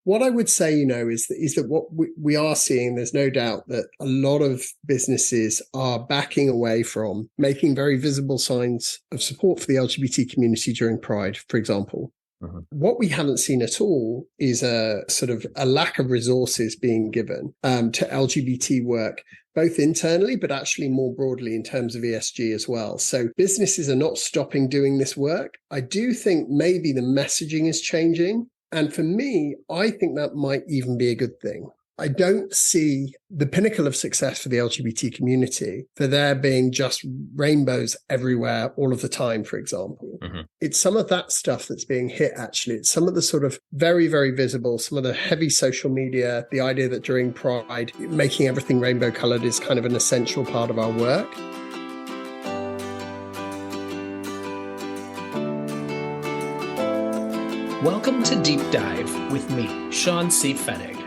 What I would say, is that what we are seeing, there's no doubt that a lot of businesses are backing away from making very visible signs of support for the LGBT community during Pride, for example. What we haven't seen at all is a sort of a lack of resources being given to LGBT work, both internally, but actually more broadly in terms of ESG as well. So businesses are not stopping doing this work. I do think maybe the messaging is changing. And for me, I think that might even be a good thing. I don't see the pinnacle of success for the LGBT community for there being just rainbows everywhere all of the time, for example. It's some of that stuff that's being hit, actually. It's some of the sort of very, very visible, some of the heavy social media, the idea that during Pride, making everything rainbow colored is kind of an essential part of our work. Welcome to Deep Dive with me, Sean C. Fennig.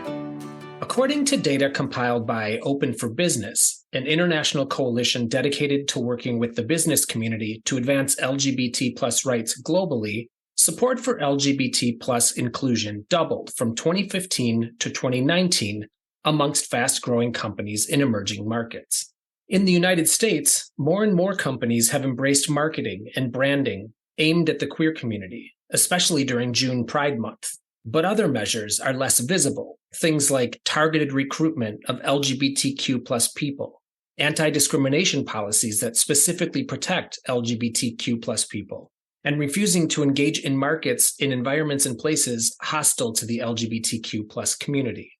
According to data compiled by Open for Business, an international coalition dedicated to working with the business community to advance LGBT plus rights globally, support for LGBT plus inclusion doubled from 2015 to 2019 amongst fast-growing companies in emerging markets. In the United States, more and more companies have embraced marketing and branding aimed at the queer community, especially during June Pride Month. But other measures are less visible, things like targeted recruitment of LGBTQ plus people, anti-discrimination policies that specifically protect LGBTQ plus people, and refusing to engage in markets in environments and places hostile to the LGBTQ plus community.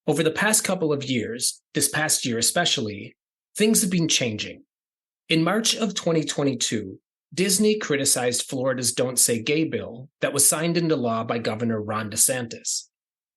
Over the past couple of years, this past year especially, things have been changing. In March of 2022, Disney criticized Florida's Don't Say Gay bill that was signed into law by Governor Ron DeSantis.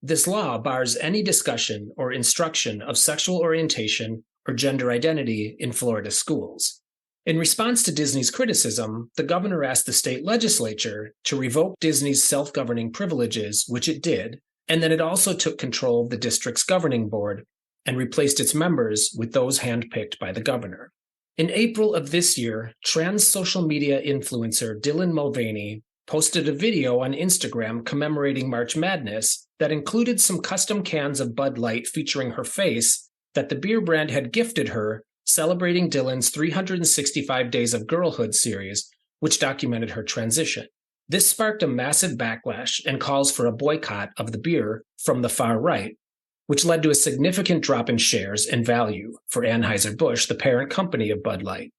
This law bars any discussion or instruction of sexual orientation or gender identity in Florida schools. In response to Disney's criticism, the governor asked the state legislature to revoke Disney's self-governing privileges, which it did, and then it also took control of the district's governing board and replaced its members with those handpicked by the governor. In April of this year, trans social media influencer Dylan Mulvaney posted a video on Instagram commemorating March Madness that included some custom cans of Bud Light featuring her face that the beer brand had gifted her, celebrating Dylan's 365 Days of Girlhood series, which documented her transition. This sparked a massive backlash and calls for a boycott of the beer from the far right, which led to a significant drop in shares and value for Anheuser-Busch, the parent company of Bud Light.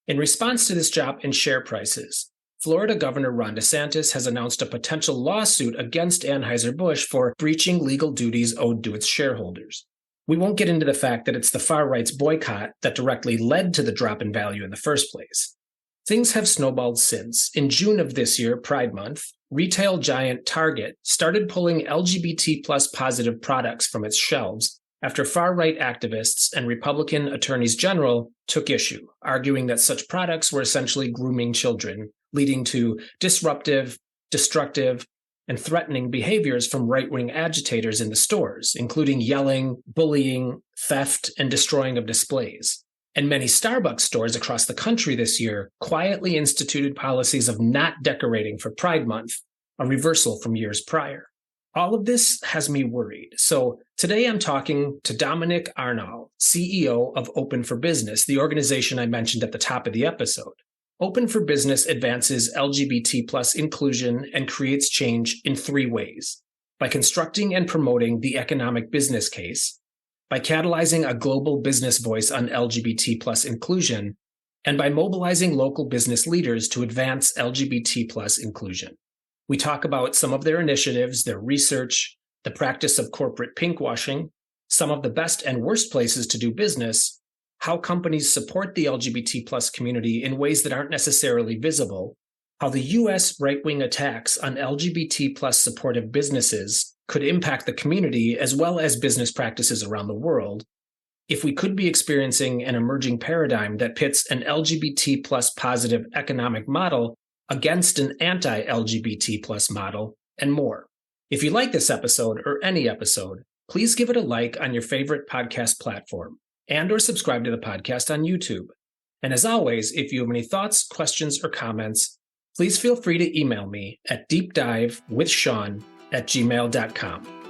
In response to this drop in share prices, Florida Governor Ron DeSantis has announced a potential lawsuit against Anheuser-Busch for breaching legal duties owed to its shareholders. We won't get into the fact that it's the far right's boycott that directly led to the drop in value in the first place. Things have snowballed since. In June of this year, Pride Month, retail giant Target started pulling LGBT plus positive products from its shelves after far-right activists and Republican attorneys general took issue, arguing that such products were essentially grooming children, leading to disruptive, destructive, and threatening behaviors from right-wing agitators in the stores, including yelling, bullying, theft, and destroying of displays. And many Starbucks stores across the country this year quietly instituted policies of not decorating for Pride Month, a reversal from years prior. All of this has me worried. So today I'm talking to Dominic Arnall, CEO of Open for Business, the organization I mentioned at the top of the episode. Open for Business advances LGBT plus inclusion and creates change in three ways: by constructing and promoting the economic business case, by catalyzing a global business voice on LGBT plus inclusion, and by mobilizing local business leaders to advance LGBT plus inclusion. We talk about some of their initiatives, their research, the practice of corporate pinkwashing, some of the best and worst places to do business, how companies support the LGBT plus community in ways that aren't necessarily visible, how the US right-wing attacks on LGBT plus supportive businesses could impact the community as well as business practices around the world, if we could be experiencing an emerging paradigm that pits an LGBT plus positive economic model against an anti-LGBT plus model, and more. If you like this episode or any episode, please give it a like on your favorite podcast platform and or subscribe to the podcast on YouTube. And as always, if you have any thoughts, questions, or comments, please feel free to email me at deepdivewithsean@gmail.com.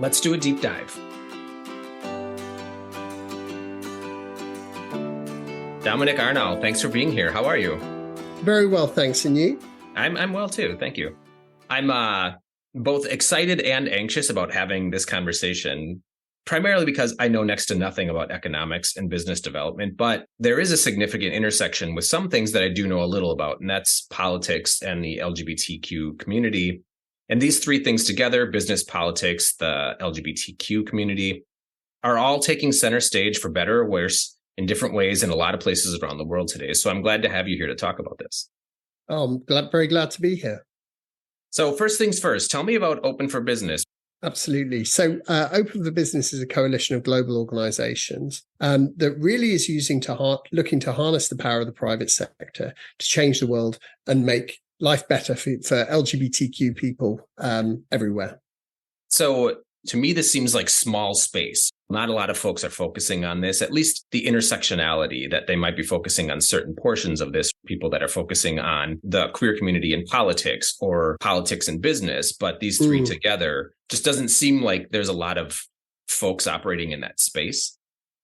Let's do a deep dive. Dominic Arnall, thanks for being here. How are you? Very well, thanks. And you? I'm well too. Thank you. I'm both excited and anxious about having this conversation, primarily because I know next to nothing about economics and business development, but there is a significant intersection with some things that I do know a little about, and that's politics and the LGBTQ community. And these three things together, business, politics, the LGBTQ community, are all taking center stage for better or worse in different ways in a lot of places around the world today. So I'm glad to have you here to talk about this. Oh, I'm very glad to be here. So first things first, tell me about Open for Business. Absolutely. So Open for Business is a coalition of global organizations that really is looking to harness the power of the private sector to change the world and make life better for LGBTQ people everywhere. So to me, this seems like small space. Not a lot of folks are focusing on this, at least the intersectionality that they might be focusing on certain portions of this, people that are focusing on the queer community in politics or politics and business. But these three together just doesn't seem like there's a lot of folks operating in that space.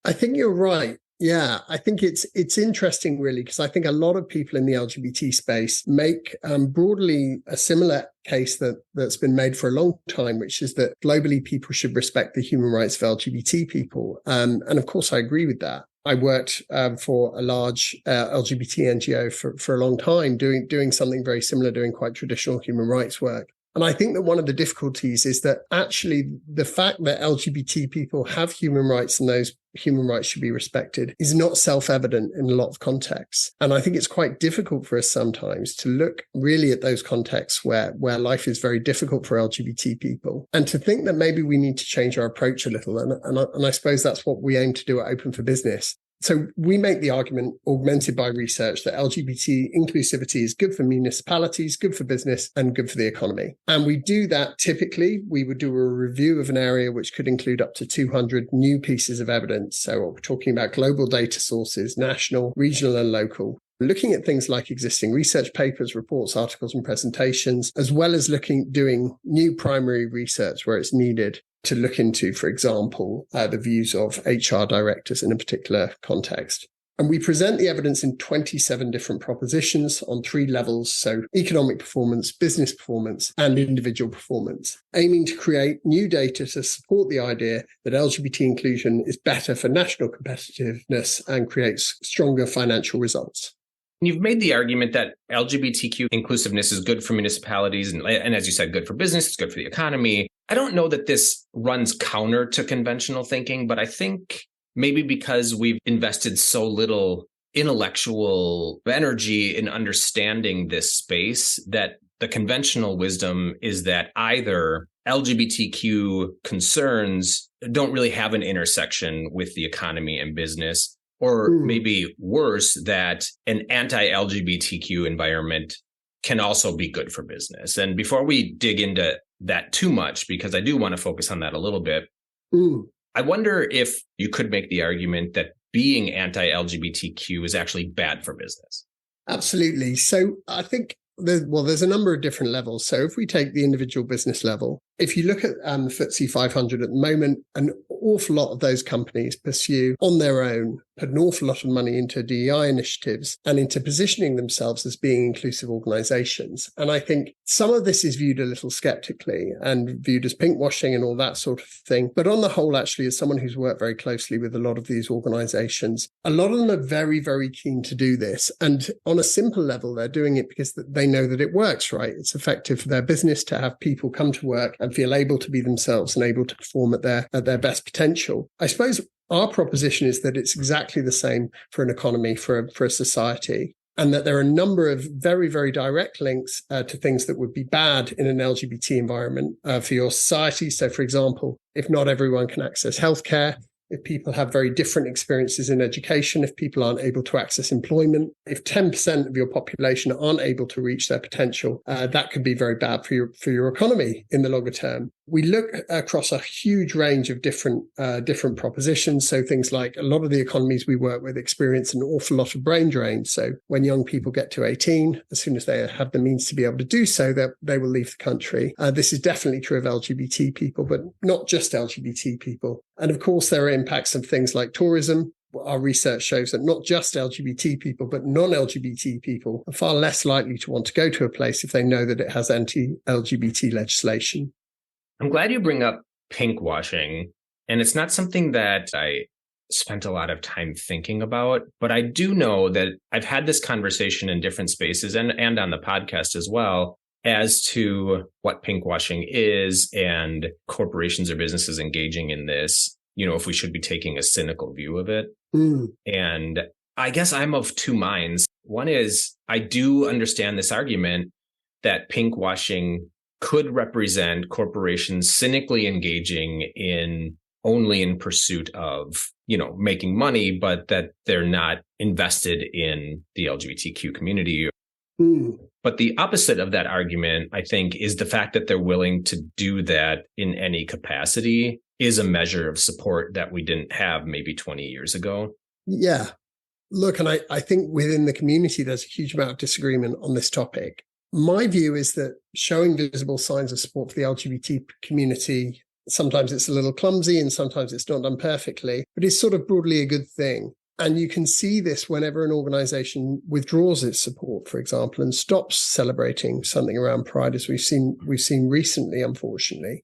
I think you're right. Yeah, I think it's interesting, really, because I think a lot of people in the LGBT space make broadly a similar case that's been made for a long time, which is that globally people should respect the human rights of LGBT people. And of course, I agree with that. I worked for a large LGBT NGO for a long time, doing something very similar, doing quite traditional human rights work. And I think that one of the difficulties is that actually the fact that LGBT people have human rights and those human rights should be respected is not self-evident in a lot of contexts. And I think it's quite difficult for us sometimes to look really at those contexts where life is very difficult for LGBT people and to think that maybe we need to change our approach a little. And I suppose that's what we aim to do at Open for Business. So we make the argument, augmented by research, that LGBT inclusivity is good for municipalities, good for business, and good for the economy. And we do that typically. We would do a review of an area which could include up to 200 new pieces of evidence. So we're talking about global data sources, national, regional, and local. Looking at things like existing research papers, reports, articles, and presentations, as well as doing new primary research where it's needed to look into, for example, the views of HR directors in a particular context. And we present the evidence in 27 different propositions on 3 levels, so economic performance, business performance, and individual performance, aiming to create new data to support the idea that LGBT inclusion is better for national competitiveness and creates stronger financial results. You've made the argument that LGBTQ inclusiveness is good for municipalities and as you said, good for business, it's good for the economy. I don't know that this runs counter to conventional thinking, but I think maybe because we've invested so little intellectual energy in understanding this space, that the conventional wisdom is that either LGBTQ concerns don't really have an intersection with the economy and business, or maybe worse, that an anti-LGBTQ environment can also be good for business. And before we dig into that too much, because I do want to focus on that a little bit, I wonder if you could make the argument that being anti-LGBTQ is actually bad for business. Absolutely. So I think there's a number of different levels. So if we take the individual business level, if you look at the FTSE 500 at the moment, an awful lot of those companies pursue on their own, put an awful lot of money into DEI initiatives and into positioning themselves as being inclusive organizations. And I think some of this is viewed a little skeptically and viewed as pinkwashing and all that sort of thing. But on the whole, actually, as someone who's worked very closely with a lot of these organizations, a lot of them are very, very keen to do this. And on a simple level, they're doing it because they know that it works, right? It's effective for their business to have people come to work and feel able to be themselves and able to perform at their best potential. I suppose our proposition is that it's exactly the same for an economy, for a society, and that there are a number of very, very direct links to things that would be bad in an LGBT environment for your society. So, for example, if not everyone can access healthcare, if people have very different experiences in education, if people aren't able to access employment, if 10% of your population aren't able to reach their potential, that could be very bad for your economy in the longer term. We look across a huge range of different propositions. So things like a lot of the economies we work with experience an awful lot of brain drain. So when young people get to 18, as soon as they have the means to be able to do so, they will leave the country. This is definitely true of LGBT people, but not just LGBT people. And of course, there are impacts of things like tourism. Our research shows that not just LGBT people, but non-LGBT people are far less likely to want to go to a place if they know that it has anti-LGBT legislation. I'm glad you bring up pinkwashing, and it's not something that I spent a lot of time thinking about, but I do know that I've had this conversation in different spaces and on the podcast as well as to what pinkwashing is and corporations or businesses engaging in this, if we should be taking a cynical view of it. And I guess I'm of two minds. One is I do understand this argument that pinkwashing could represent corporations cynically engaging only in pursuit of, making money, but that they're not invested in the LGBTQ community. But the opposite of that argument, I think, is the fact that they're willing to do that in any capacity is a measure of support that we didn't have maybe 20 years ago. Yeah. Look, and I think within the community, there's a huge amount of disagreement on this topic. My view is that showing visible signs of support for the LGBT community, sometimes it's a little clumsy and sometimes it's not done perfectly, but it's sort of broadly a good thing. And you can see this whenever an organization withdraws its support, for example, and stops celebrating something around Pride, as we've seen recently, unfortunately.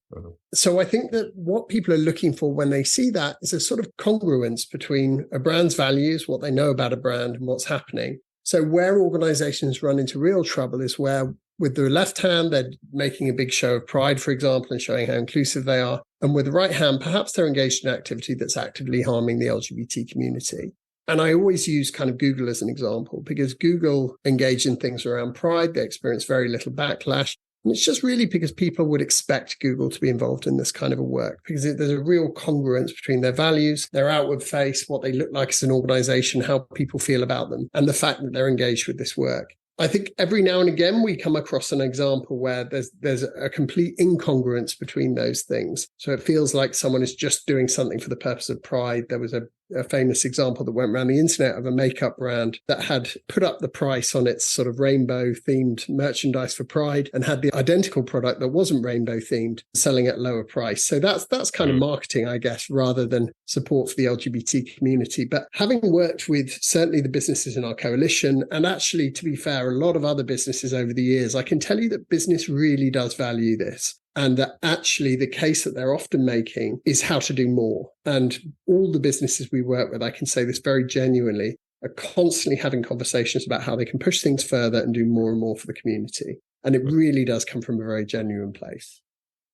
So I think that what people are looking for when they see that is a sort of congruence between a brand's values, what they know about a brand, and what's happening. So where organizations run into real trouble is where with the left hand, they're making a big show of Pride, for example, and showing how inclusive they are. And with the right hand, perhaps they're engaged in activity that's actively harming the LGBT community. And I always use kind of Google as an example because Google engage in things around Pride. They experience very little backlash. And it's just really because people would expect Google to be involved in this kind of a work because there's a real congruence between their values, their outward face, what they look like as an organization, how people feel about them, and the fact that they're engaged with this work. I think every now and again we come across an example where there's a complete incongruence between those things. So it feels like someone is just doing something for the purpose of Pride. There was a famous example that went around the internet of a makeup brand that had put up the price on its sort of rainbow themed merchandise for Pride and had the identical product that wasn't rainbow themed selling at lower price. So that's kind of marketing, I guess, rather than support for the LGBT community. But having worked with certainly the businesses in our coalition, and actually, to be fair, a lot of other businesses over the years, I can tell you that business really does value this. And that actually the case that they're often making is how to do more. And all the businesses we work with, I can say this very genuinely, are constantly having conversations about how they can push things further and do more and more for the community. And it really does come from a very genuine place.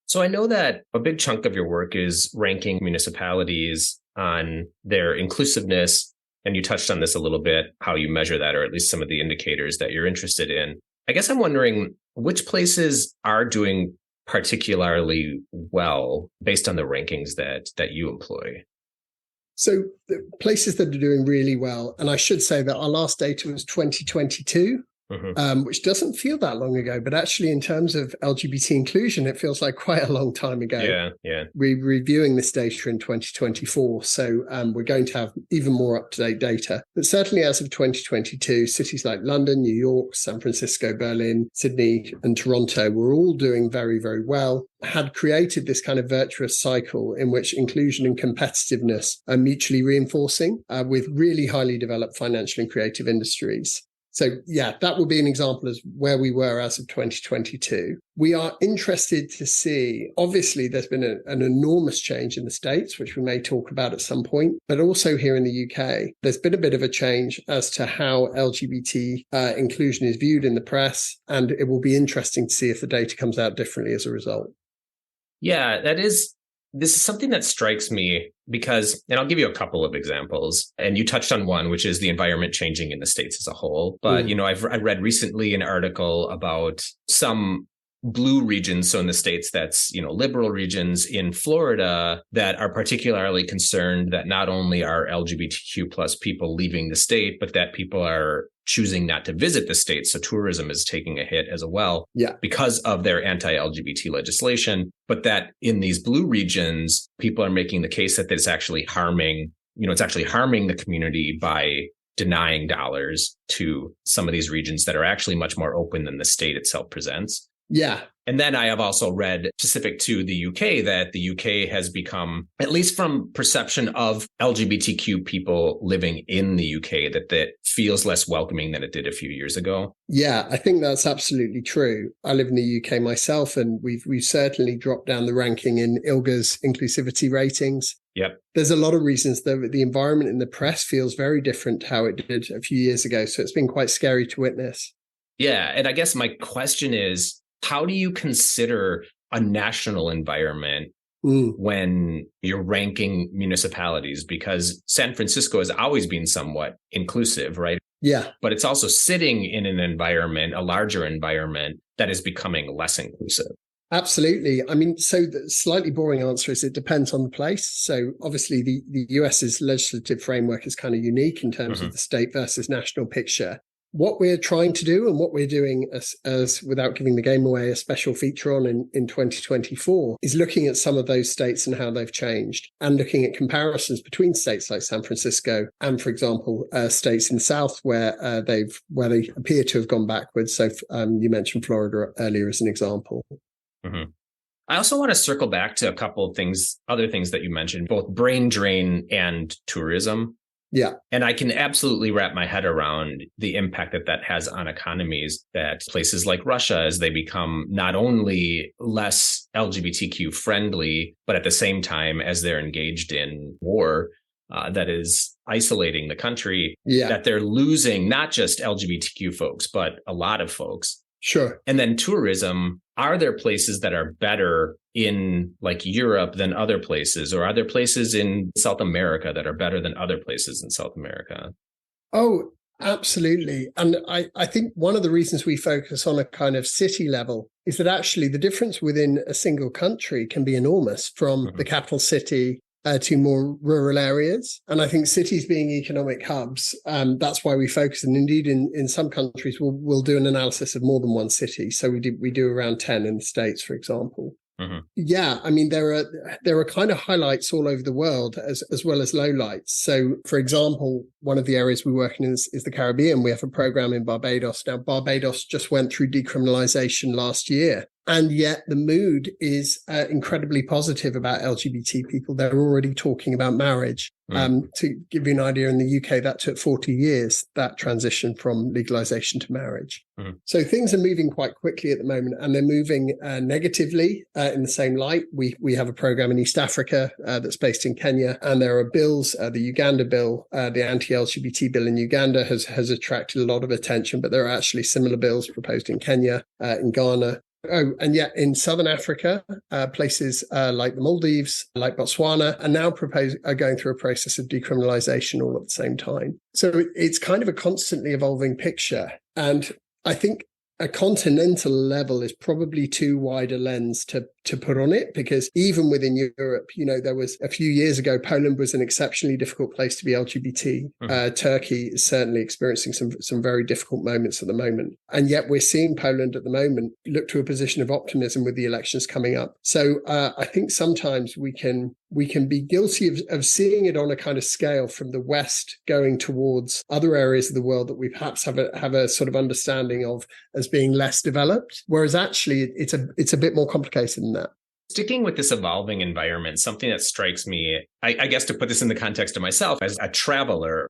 So I know that a big chunk of your work is ranking municipalities on their inclusiveness. And you touched on this a little bit, how you measure that, or at least some of the indicators that you're interested in. I guess I'm wondering which places are doing particularly well based on the rankings that you employ? So the places that are doing really well, and I should say that our last data was 2022, which doesn't feel that long ago, but actually in terms of LGBT inclusion, it feels like quite a long time ago. Yeah. We're reviewing this data in 2024, so we're going to have even more up-to-date data. But certainly as of 2022, cities like London, New York, San Francisco, Berlin, Sydney, and Toronto were all doing very, very well, had created this kind of virtuous cycle in which inclusion and competitiveness are mutually reinforcing with really highly developed financial and creative industries. So yeah, that would be an example of where we were as of 2022. We are interested to see, obviously, there's been an enormous change in the States, which we may talk about at some point, but also here in the UK, there's been a bit of a change as to how LGBT inclusion is viewed in the press. And it will be interesting to see if the data comes out differently as a result. Yeah, this is something that strikes me because, and I'll give you a couple of examples, and you touched on one, which is the environment changing in the States as a whole. But, I read recently an article about some blue regions. So in the States, that's, liberal regions in Florida that are particularly concerned that not only are LGBTQ plus people leaving the state, but that people are choosing not to visit the state. So tourism is taking a hit as well because of their anti-LGBT legislation. But that in these blue regions, people are making the case that it's actually harming, the community by denying dollars to some of these regions that are actually much more open than the state itself presents. Yeah. And then I have also read, specific to the UK, that the UK has become, at least from perception of LGBTQ people living in the UK, that feels less welcoming than it did a few years ago. Yeah, I think that's absolutely true. I live in the UK myself, and we've certainly dropped down the ranking in ILGA's inclusivity ratings. Yep. There's a lot of reasons, though. The environment in the press feels very different to how it did a few years ago. So it's been quite scary to witness. Yeah. And I guess my question is, how do you consider a national environment when you're ranking municipalities? Because San Francisco has always been somewhat inclusive, right? Yeah. But it's also sitting in an environment, a larger environment, that is becoming less inclusive. Absolutely. I mean, so the slightly boring answer is it depends on the place. So obviously the US's legislative framework is kind of unique in terms of the state versus national picture. What we're trying to do and what we're doing as without giving the game away, a special feature on in 2024 is looking at some of those states and how they've changed, and looking at comparisons between states like San Francisco and, for example, states in the South where they appear to have gone backwards. So you mentioned Florida earlier as an example. Mm-hmm. I also want to circle back to a couple of other things that you mentioned, both brain drain and tourism. Yeah. And I can absolutely wrap my head around the impact that has on economies, that places like Russia, as they become not only less LGBTQ friendly, but at the same time, as they're engaged in war that is isolating the country, that they're losing not just LGBTQ folks, but a lot of folks. Sure. And then tourism, are there places that are better in like Europe than other places? Or are there places in South America that are better than other places in South America? Oh, absolutely. And I think one of the reasons we focus on a kind of city level is that actually the difference within a single country can be enormous, from the capital city to more rural areas. And I think cities being economic hubs, that's why we focus. And indeed, in some countries, we'll do an analysis of more than one city. So we do around 10 in the States, for example. Yeah, I mean, there are kind of highlights all over the world as well as lowlights. So, for example, one of the areas we work in is the Caribbean. We have a program in Barbados. Now, Barbados just went through decriminalization last year. And yet the mood is incredibly positive about LGBT people. They're already talking about marriage. To give you an idea, in the UK, that took 40 years, that transition from legalization to marriage. So things are moving quite quickly at the moment, and they're moving negatively in the same light. We have a program in East Africa that's based in Kenya, and there are bills. The Uganda bill, the anti-LGBT bill in Uganda has attracted a lot of attention, but there are actually similar bills proposed in Kenya, in Ghana. Oh, and yet in Southern Africa, places like the Maldives, like Botswana, are now going through a process of decriminalization all at the same time. So it's kind of a constantly evolving picture. And I think a continental level is probably too wide a lens to put on it, because even within Europe, there was a few years ago, Poland was an exceptionally difficult place to be LGBT. Turkey is certainly experiencing some very difficult moments at the moment. And yet we're seeing Poland at the moment look to a position of optimism with the elections coming up. So I think sometimes we can be guilty of seeing it on a kind of scale from the West going towards other areas of the world that we perhaps have a sort of understanding of as being less developed, whereas actually it's a bit more complicated than that. Sticking with this evolving environment, something that strikes me, I guess to put this in the context of myself as a traveler,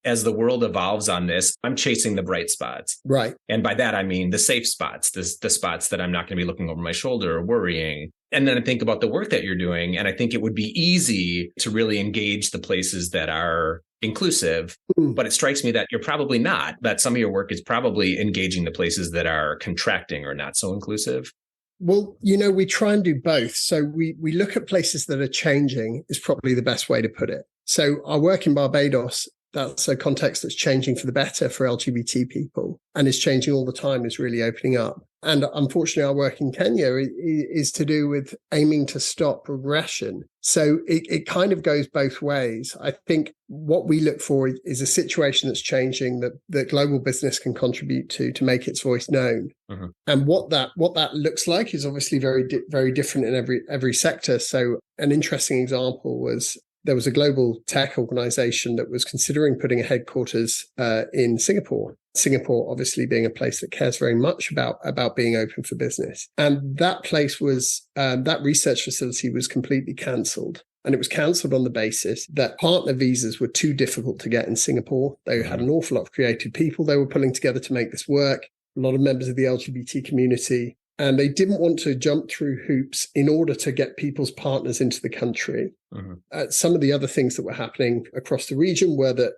as the world evolves on this, I'm chasing the bright spots. Right. And by that, I mean the safe spots, the spots that I'm not going to be looking over my shoulder or worrying. And then I think about the work that you're doing, and I think it would be easy to really engage the places that are inclusive, but it strikes me that you're probably not, that some of your work is probably engaging the places that are contracting or not so inclusive. Well, we try and do both. So we look at places that are changing is probably the best way to put it. So our work in Barbados that's a context that's changing for the better for LGBT people and is changing all the time, is really opening up. And unfortunately, our work in Kenya is to do with aiming to stop regression. So it kind of goes both ways. I think what we look for is a situation that's changing that global business can contribute to make its voice known. Mm-hmm. And what that looks like is obviously very different in every sector. So an interesting example was there was a global tech organization that was considering putting a headquarters in Singapore. Singapore, obviously, being a place that cares very much about being open for business. And that place was, that research facility was completely cancelled. And it was cancelled on the basis that partner visas were too difficult to get in Singapore. They had an awful lot of creative people they were pulling together to make this work, a lot of members of the LGBT community. And they didn't want to jump through hoops in order to get people's partners into the country. Mm-hmm. Some of the other things that were happening across the region were that,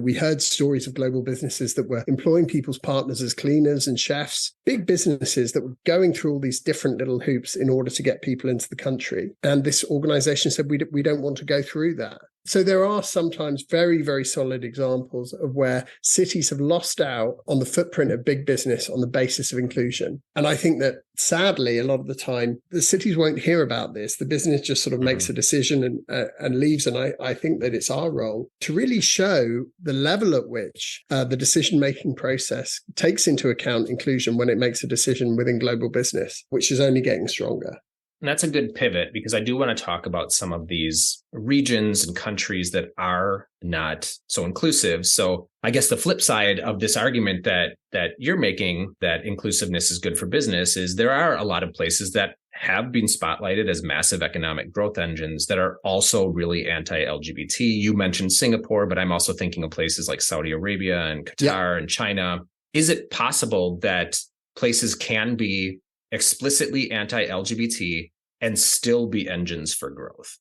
we heard stories of global businesses that were employing people's partners as cleaners and chefs, big businesses that were going through all these different little hoops in order to get people into the country. And this organization said, we don't want to go through that. So there are sometimes very, very solid examples of where cities have lost out on the footprint of big business on the basis of inclusion. And I think that sadly, a lot of the time, the cities won't hear about this. The business just sort of makes a decision and leaves. And I think that it's our role to really show the level at which the decision-making process takes into account inclusion when it makes a decision within global business, which is only getting stronger. And that's a good pivot, because I do want to talk about some of these regions and countries that are not so inclusive. So I guess the flip side of this argument that you're making, that inclusiveness is good for business, is there are a lot of places that have been spotlighted as massive economic growth engines that are also really anti-LGBT. You mentioned Singapore, but I'm also thinking of places like Saudi Arabia and Qatar and China. Is it possible that places can be explicitly anti-LGBT and still be engines for growth?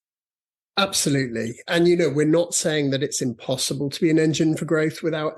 Absolutely. And, we're not saying that it's impossible to be an engine for growth without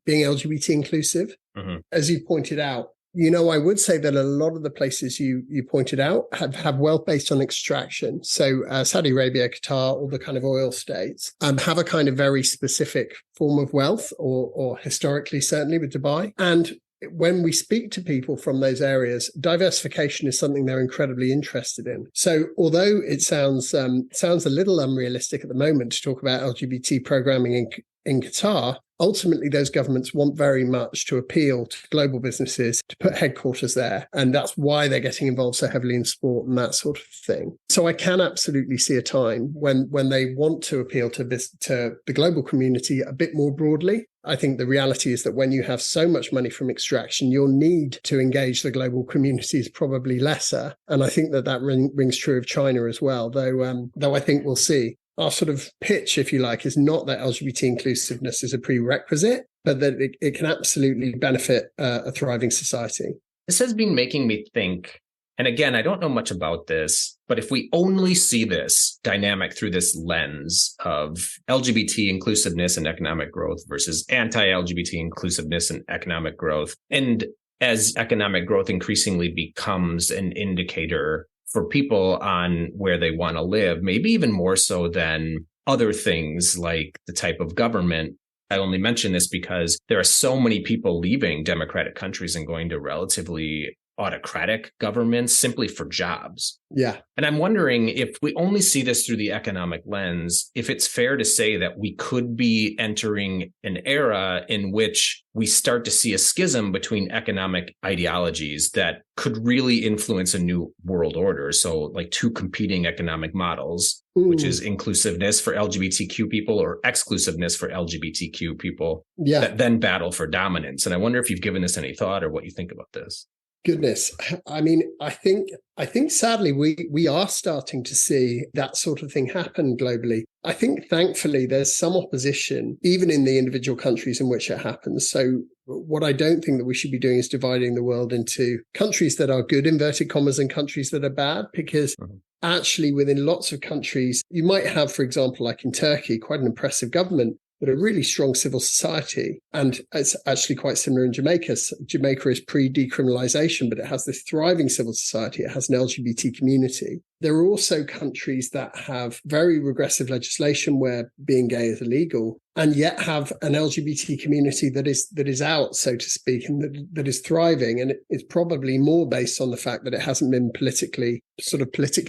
being LGBT inclusive. Mm-hmm. As you pointed out, I would say that a lot of the places you pointed out have wealth based on extraction. So Saudi Arabia, Qatar, all the kind of oil states have a kind of very specific form of wealth, or historically, certainly with Dubai. And when we speak to people from those areas, diversification is something they're incredibly interested in. So although it sounds a little unrealistic at the moment to talk about LGBT programming in Qatar, ultimately those governments want very much to appeal to global businesses to put headquarters there. And that's why they're getting involved so heavily in sport and that sort of thing. So I can absolutely see a time when they want to appeal to the global community a bit more broadly. I think the reality is that when you have so much money from extraction, your need to engage the global community is probably lesser. And I think that rings true of China as well, though I think we'll see. Our sort of pitch, if you like, is not that LGBT inclusiveness is a prerequisite, but that it can absolutely benefit a thriving society. This has been making me think, and again, I don't know much about this, but if we only see this dynamic through this lens of LGBT inclusiveness and economic growth versus anti-LGBT inclusiveness and economic growth, and as economic growth increasingly becomes an indicator for people on where they want to live, maybe even more so than other things like the type of government. I only mention this because there are so many people leaving democratic countries and going to relatively autocratic governments simply for jobs. Yeah. And I'm wondering, if we only see this through the economic lens, if it's fair to say that we could be entering an era in which we start to see a schism between economic ideologies that could really influence a new world order. So like two competing economic models, which is inclusiveness for LGBTQ people or exclusiveness for LGBTQ people, that then battle for dominance. And I wonder if you've given this any thought or what you think about this. Goodness. I mean, I think sadly we are starting to see that sort of thing happen globally. I think thankfully there's some opposition, even in the individual countries in which it happens. So what I don't think that we should be doing is dividing the world into countries that are good, inverted commas, and countries that are bad, because actually within lots of countries, you might have, for example, like in Turkey, quite an impressive government, but a really strong civil society. And it's actually quite similar in Jamaica. Jamaica is pre-decriminalization, but it has this thriving civil society. It has an LGBT community. There are also countries that have very regressive legislation where being gay is illegal, and yet have an LGBT community that is out, so to speak, and that is thriving. And it's probably more based on the fact that it hasn't been politically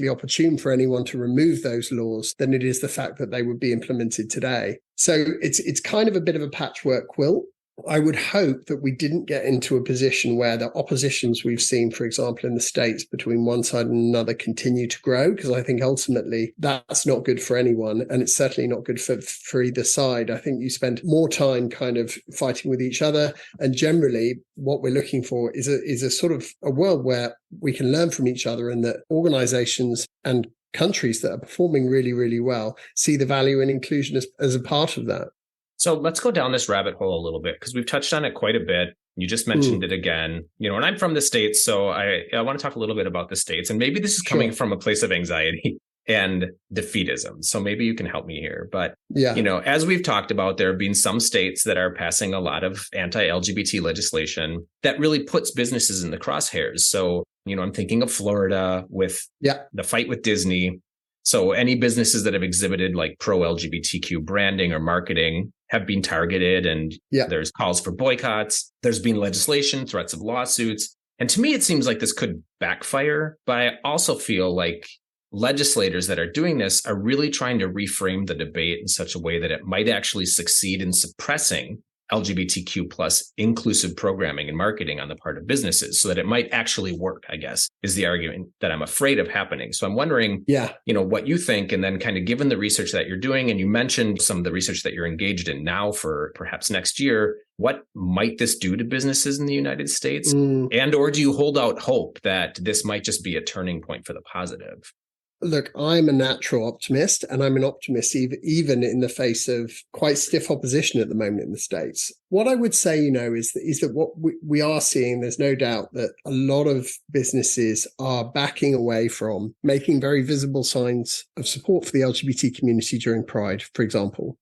opportune for anyone to remove those laws than it is the fact that they would be implemented today. So it's kind of a bit of a patchwork quilt. I would hope that we didn't get into a position where the oppositions we've seen, for example, in the States between one side and another continue to grow, because I think ultimately that's not good for anyone. And it's certainly not good for either side. I think you spend more time kind of fighting with each other. And generally what we're looking for is a sort of a world where we can learn from each other, and that organizations and countries that are performing really, really well see the value in inclusion as a part of that. So let's go down this rabbit hole a little bit, because we've touched on it quite a bit. You just mentioned it again, and I'm from the States, so I want to talk a little bit about the States. And maybe this is coming from a place of anxiety and defeatism. So maybe you can help me here. But, as we've talked about, there have been some states that are passing a lot of anti-LGBT legislation that really puts businesses in the crosshairs. So, I'm thinking of Florida with the fight with Disney. So any businesses that have exhibited like pro-LGBTQ branding or marketing have been targeted, and there's calls for boycotts. There's been legislation, threats of lawsuits. And to me, it seems like this could backfire. But I also feel like legislators that are doing this are really trying to reframe the debate in such a way that it might actually succeed in suppressing LGBTQ plus inclusive programming and marketing on the part of businesses, so that it might actually work, I guess, is the argument that I'm afraid of happening. So I'm wondering, what you think, and then kind of given the research that you're doing, and you mentioned some of the research that you're engaged in now for perhaps next year, what might this do to businesses in the United States? And or do you hold out hope that this might just be a turning point for the positive? Look, I'm a natural optimist, and I'm an optimist even in the face of quite stiff opposition at the moment in the States. What I would say, is that what we are seeing, there's no doubt that a lot of businesses are backing away from making very visible signs of support for the LGBT community during Pride, for example.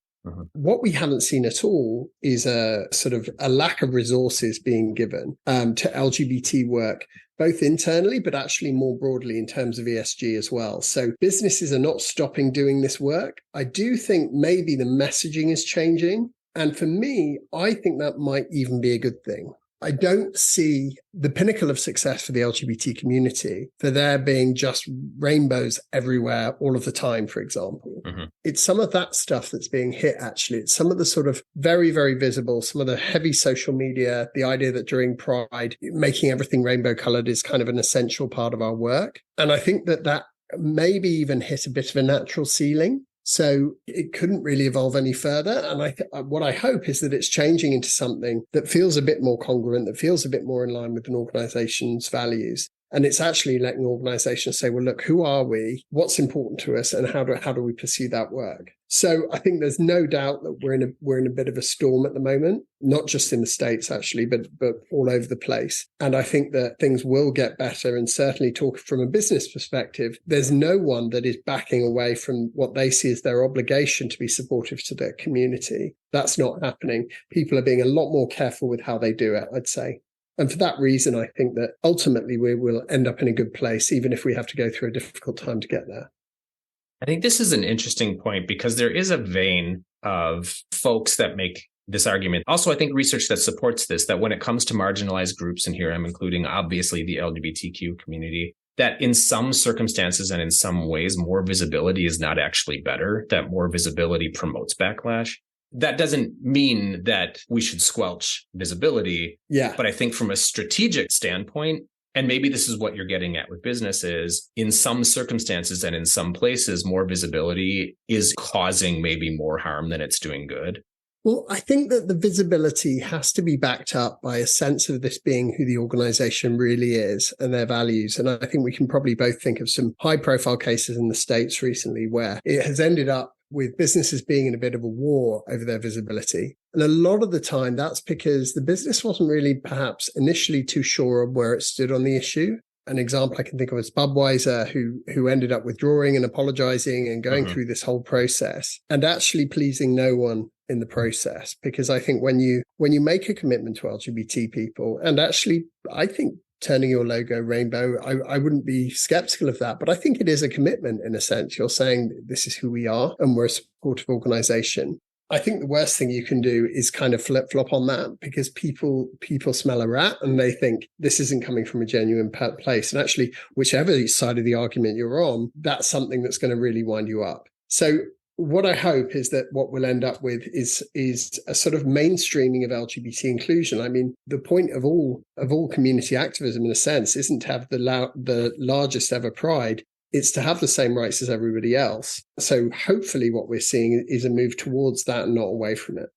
What we haven't seen at all is a sort of a lack of resources being given to LGBT work, both internally, but actually more broadly in terms of ESG as well. So businesses are not stopping doing this work. I do think maybe the messaging is changing. And for me, I think that might even be a good thing. I don't see the pinnacle of success for the LGBT community for there being just rainbows everywhere all of the time, for example. It's some of that stuff that's being hit, actually. It's some of the sort of very, very visible, some of the heavy social media, the idea that during Pride, making everything rainbow colored is kind of an essential part of our work. And I think that maybe even hit a bit of a natural ceiling. So it couldn't really evolve any further. And what I hope is that it's changing into something that feels a bit more congruent, that feels a bit more in line with an organization's values. And it's actually letting organizations say, well, look, who are we? What's important to us? And how do we pursue that work? So I think there's no doubt that we're in a bit of a storm at the moment, not just in the States, actually, but all over the place. And I think that things will get better. And certainly talking from a business perspective, there's no one that is backing away from what they see as their obligation to be supportive to their community. That's not happening. People are being a lot more careful with how they do it, I'd say. And for that reason, I think that ultimately we will end up in a good place, even if we have to go through a difficult time to get there. I think this is an interesting point, because there is a vein of folks that make this argument. Also, I think research that supports this, that when it comes to marginalized groups, and here I'm including obviously the LGBTQ community, that in some circumstances and in some ways, more visibility is not actually better, that more visibility promotes backlash. That doesn't mean that we should squelch visibility. But I think from a strategic standpoint, and maybe this is what you're getting at with businesses, in some circumstances and in some places, more visibility is causing maybe more harm than it's doing good. Well, I think that the visibility has to be backed up by a sense of this being who the organization really is and their values. And I think we can probably both think of some high profile cases in the States recently where it has ended up with businesses being in a bit of a war over their visibility. And a lot of the time, that's because the business wasn't really perhaps initially too sure of where it stood on the issue. An example I can think of is Budweiser, who ended up withdrawing and apologizing and going through this whole process and actually pleasing no one in the process. Because I think when you make a commitment to LGBT people, and actually, I think turning your logo rainbow, I wouldn't be skeptical of that. But I think it is a commitment in a sense. You're saying this is who we are and we're a supportive organization. I think the worst thing you can do is kind of flip-flop on that, because people smell a rat and they think this isn't coming from a genuine place. And actually, whichever side of the argument you're on, that's something that's going to really wind you up. So what I hope is that what we'll end up with is a sort of mainstreaming of LGBT inclusion. I mean, the point of all community activism, in a sense, isn't to have the largest ever pride. It's to have the same rights as everybody else. So hopefully what we're seeing is a move towards that and not away from it.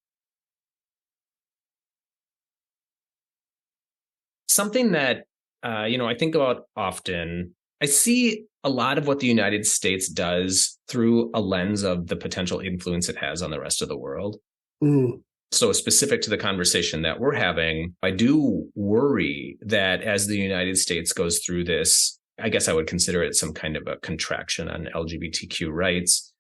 Something that, I think about often, I see a lot of what the United States does through a lens of the potential influence it has on the rest of the world. Mm. So specific to the conversation that we're having, I do worry that as the United States goes through this, I guess I would consider it some kind of a contraction on LGBTQ rights,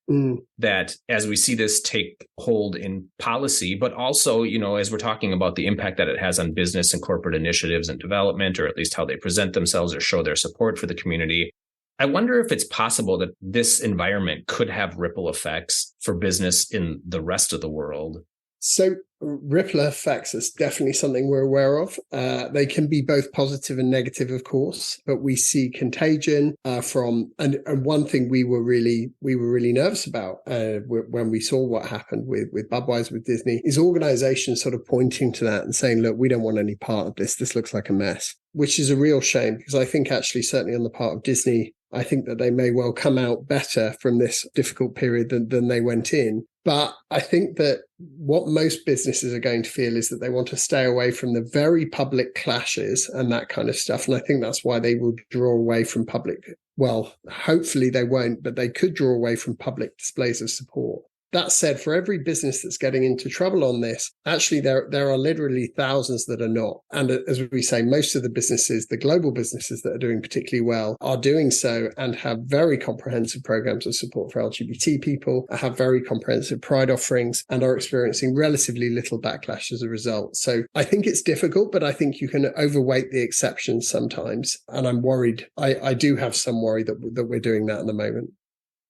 that as we see this take hold in policy, but also, as we're talking about the impact that it has on business and corporate initiatives and development, or at least how they present themselves or show their support for the community, I wonder if it's possible that this environment could have ripple effects for business in the rest of the world. So ripple effects is definitely something we're aware of. They can be both positive and negative, of course, but we see contagion and one thing we were really nervous about when we saw what happened with Budweiser, with Disney, is organizations sort of pointing to that and saying, look, we don't want any part of this. This looks like a mess, which is a real shame, because I think actually certainly on the part of Disney, I think that they may well come out better from this difficult period than they went in. But I think that what most businesses are going to feel is that they want to stay away from the very public clashes and that kind of stuff. And I think that's why they will draw away from public. Well, hopefully they won't, but they could draw away from public displays of support. That said, for every business that's getting into trouble on this, actually there are literally thousands that are not. And as we say, most of the businesses, the global businesses that are doing particularly well, are doing so and have very comprehensive programs of support for LGBT people, have very comprehensive pride offerings, and are experiencing relatively little backlash as a result. So I think it's difficult, but I think you can overweight the exceptions sometimes. And I'm worried. I do have some worry that we're doing that at the moment.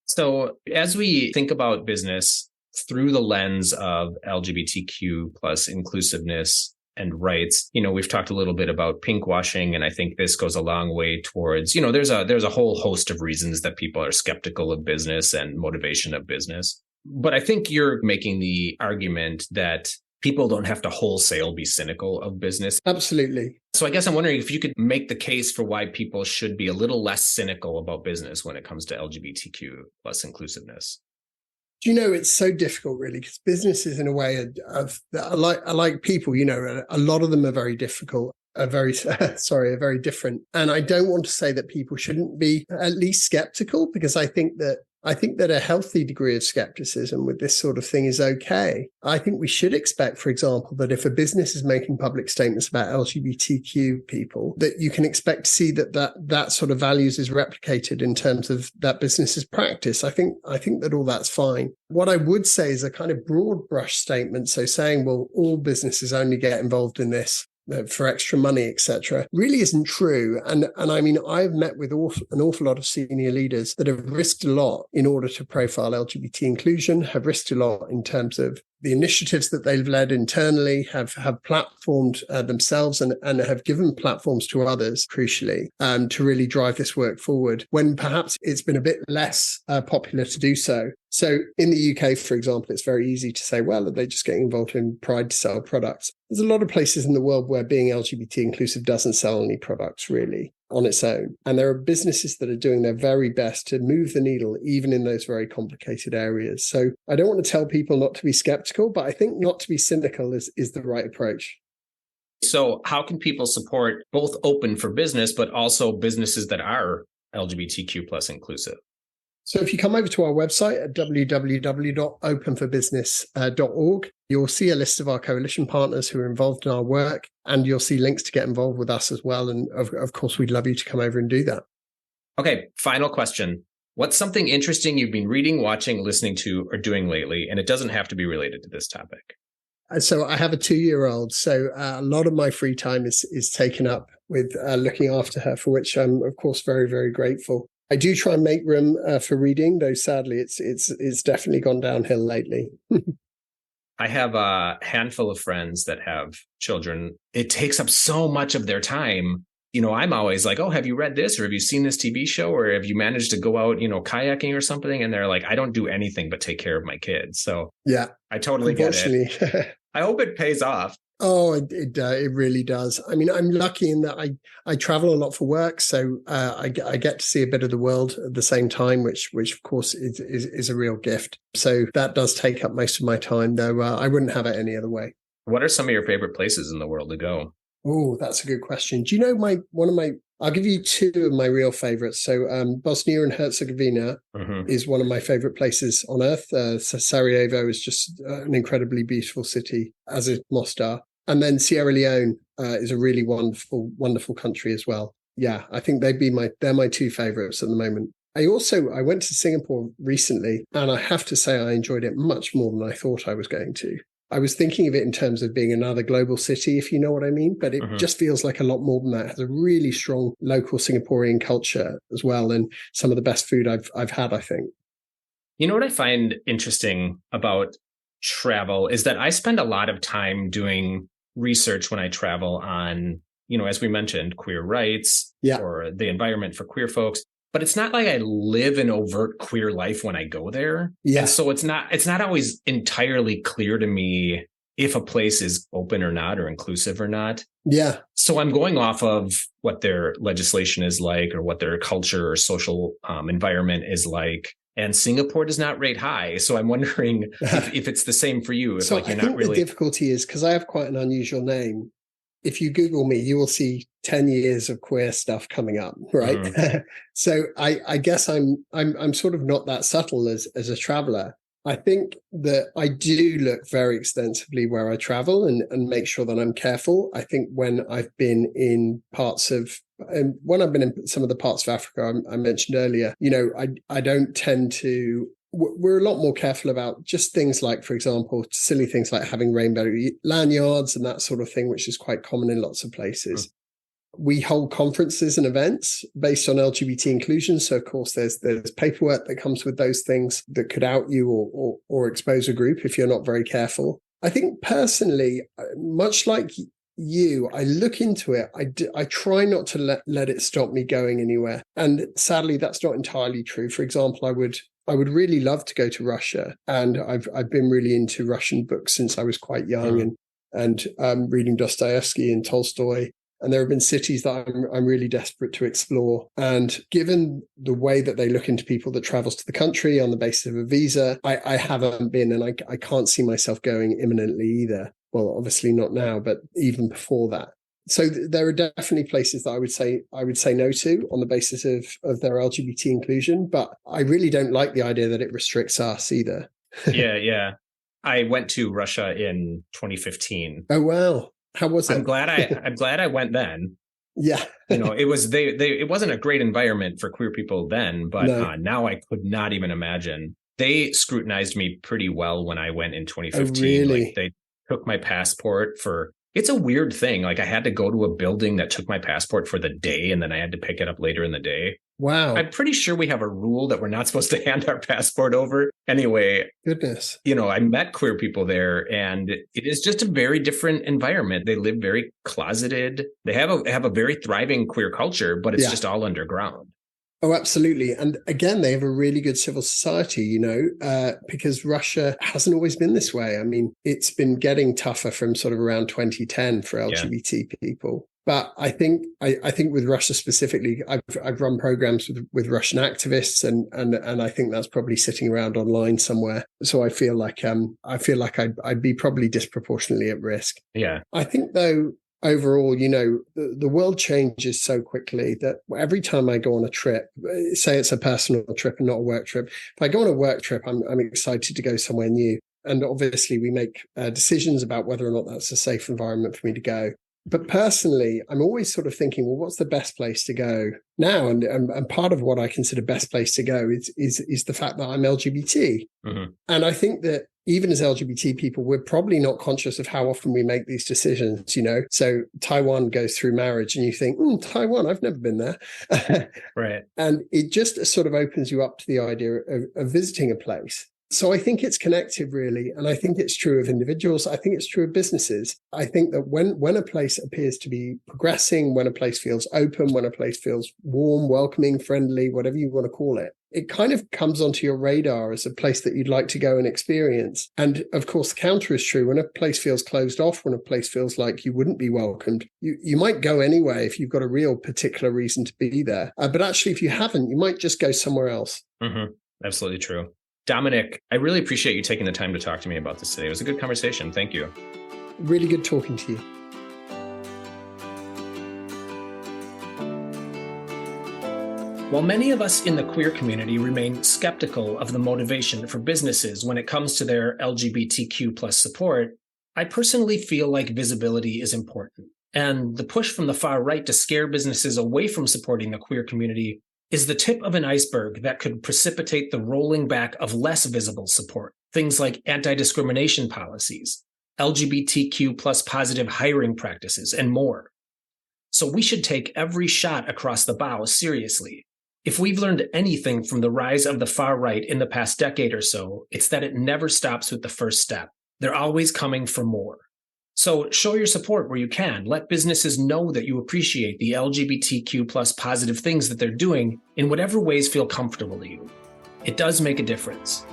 So as we think about business through the lens of LGBTQ plus inclusiveness and rights, we've talked a little bit about pinkwashing, and I think this goes a long way towards, there's a whole host of reasons that people are skeptical of business and motivation of business. But I think you're making the argument that people don't have to wholesale be cynical of business. Absolutely. So I guess I'm wondering if you could make the case for why people should be a little less cynical about business when it comes to LGBTQ plus inclusiveness. Do you know, it's so difficult, really, because businesses, in a way, are like people. A lot of them are very difficult. Are very different. And I don't want to say that people shouldn't be at least skeptical, because I think that a healthy degree of skepticism with this sort of thing is okay. I think we should expect, for example, that if a business is making public statements about LGBTQ people, that you can expect to see that sort of values is replicated in terms of that business's practice. I think that all that's fine. What I would say is a kind of broad brush statement. So saying, well, all businesses only get involved in this for extra money, etc., really isn't true. And I mean, I've met with an awful lot of senior leaders that have risked a lot in order to profile LGBT inclusion, have risked a lot in terms of the initiatives that they've led internally, have platformed themselves and have given platforms to others, crucially, to really drive this work forward, when perhaps it's been a bit less popular to do so. So in the UK, for example, it's very easy to say, well, are they just getting involved in Pride to sell products? There's a lot of places in the world where being LGBT inclusive doesn't sell any products, really, on its own. And there are businesses that are doing their very best to move the needle, even in those very complicated areas. So I don't want to tell people not to be skeptical, but I think not to be cynical is the right approach. So how can people support both Open for Business, but also businesses that are LGBTQ plus inclusive? So if you come over to our website at www.openforbusiness.org, you'll see a list of our coalition partners who are involved in our work, and you'll see links to get involved with us as well. And of course, we'd love you to come over and do that. Okay, final question. What's something interesting you've been reading, watching, listening to, or doing lately? And it doesn't have to be related to this topic. So I have a 2-year-old. So a lot of my free time is taken up with looking after her, for which I'm, of course, very, very grateful. I do try and make room for reading, though sadly it's definitely gone downhill lately. I have a handful of friends that have children. It takes up so much of their time. I'm always like, oh, have you read this? Or have you seen this TV show? Or have you managed to go out, kayaking or something? And they're like, I don't do anything but take care of my kids. So yeah, I totally get it. I hope it pays off. Oh, it really does. I mean, I'm lucky in that I travel a lot for work, so I get to see a bit of the world at the same time, which of course is a real gift. So that does take up most of my time, though. I wouldn't have it any other way. What are some of your favorite places in the world to go? Oh, that's a good question. Do you know I'll give you two of my real favorites. So Bosnia and Herzegovina is one of my favorite places on earth. So Sarajevo is just an incredibly beautiful city, as is Mostar. And then Sierra Leone is a really wonderful, wonderful country as well. Yeah, I think they're my two favorites at the moment. I went to Singapore recently, and I have to say I enjoyed it much more than I thought I was going to. I was thinking of it in terms of being another global city, if you know what I mean, but it just feels like a lot more than that. It has a really strong local Singaporean culture as well, and some of the best food I've had, I think. You know what I find interesting about travel is that I spend a lot of time doing research when I travel on, as we mentioned, queer rights or the environment for queer folks. But it's not like I live an overt queer life when I go there. Yeah. And so it's not always entirely clear to me if a place is open or not, or inclusive or not. Yeah. So I'm going off of what their legislation is like, or what their culture or social environment is like. And Singapore does not rate high. So I'm wondering if it's the same for you. So I think the difficulty is, because I have quite an unusual name, if you Google me, you will see 10 years of queer stuff coming up, right? So I guess I'm sort of not that subtle as a traveler. I think that I do look very extensively where I travel and make sure that I'm careful. I think when I've been in when I've been in some of the parts of Africa I mentioned earlier, I don't tend to. We're a lot more careful about just things like, for example, silly things like having rainbow lanyards and that sort of thing, which is quite common in lots of places. We hold conferences and events based on LGBT inclusion. So, of course, there's paperwork that comes with those things that could out you or expose a group if you're not very careful. I think personally, much like you, I look into it. I try not to let it stop me going anywhere. And sadly, that's not entirely true. For example, I would really love to go to Russia, and I've been really into Russian books since I was quite young, and reading Dostoevsky and Tolstoy. And there have been cities that I'm really desperate to explore. And given the way that they look into people that travels to the country on the basis of a visa, I haven't been, and I can't see myself going imminently either. Well, obviously not now, but even before that. So there are definitely places that I would say no to on the basis of their LGBT inclusion, but I really don't like the idea that it restricts us either. Yeah. I went to Russia in 2015. Oh wow. How was it? I'm glad I went then. Yeah. It was it wasn't a great environment for queer people then, but now I could not even imagine. They scrutinized me pretty well when I went in 2015. Oh, really? Like, they took my passport it's a weird thing. Like, I had to go to a building that took my passport for the day, and then I had to pick it up later in the day. Wow. I'm pretty sure we have a rule that we're not supposed to hand our passport over. Anyway. Goodness. I met queer people there, and it is just a very different environment. They live very closeted. They have a very thriving queer culture, but it's just all underground. Oh, absolutely. And again, they have a really good civil society, because Russia hasn't always been this way. I mean, it's been getting tougher from sort of around 2010 for LGBT people. But I think with Russia specifically, I've run programs with Russian activists, and I think that's probably sitting around online somewhere. So I feel like I'd be probably disproportionately at risk. Yeah. I think though, overall, the world changes so quickly that every time I go on a trip, say it's a personal trip and not a work trip, if I go on a work trip, I'm excited to go somewhere new. And obviously we make decisions about whether or not that's a safe environment for me to go. But personally, I'm always sort of thinking, well, what's the best place to go now? And part of what I consider best place to go is the fact that I'm LGBT. Mm-hmm. And I think that even as LGBT people, we're probably not conscious of how often we make these decisions, So Taiwan goes through marriage and you think, Taiwan, I've never been there. Right. And it just sort of opens you up to the idea of visiting a place. So I think it's connective, really. And I think it's true of individuals. I think it's true of businesses. I think that when a place appears to be progressing, when a place feels open, when a place feels warm, welcoming, friendly, whatever you want to call it, it kind of comes onto your radar as a place that you'd like to go and experience. And of course, the counter is true. When a place feels closed off, when a place feels like you wouldn't be welcomed, you might go anyway if you've got a real particular reason to be there. But actually, if you haven't, you might just go somewhere else. Mm-hmm. Absolutely true. Dominic, I really appreciate you taking the time to talk to me about this today. It was a good conversation. Thank you. Really good talking to you. While many of us in the queer community remain skeptical of the motivation for businesses when it comes to their LGBTQ plus support, I personally feel like visibility is important. And the push from the far right to scare businesses away from supporting the queer community is the tip of an iceberg that could precipitate the rolling back of less visible support. Things like anti-discrimination policies, LGBTQ plus positive hiring practices, and more. So we should take every shot across the bow seriously. If we've learned anything from the rise of the far right in the past decade or so, it's that it never stops with the first step. They're always coming for more. So show your support where you can. Let businesses know that you appreciate the LGBTQ plus positive things that they're doing in whatever ways feel comfortable to you. It does make a difference.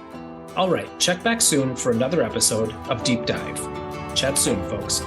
All right, check back soon for another episode of Deep Dive. Chat soon, folks.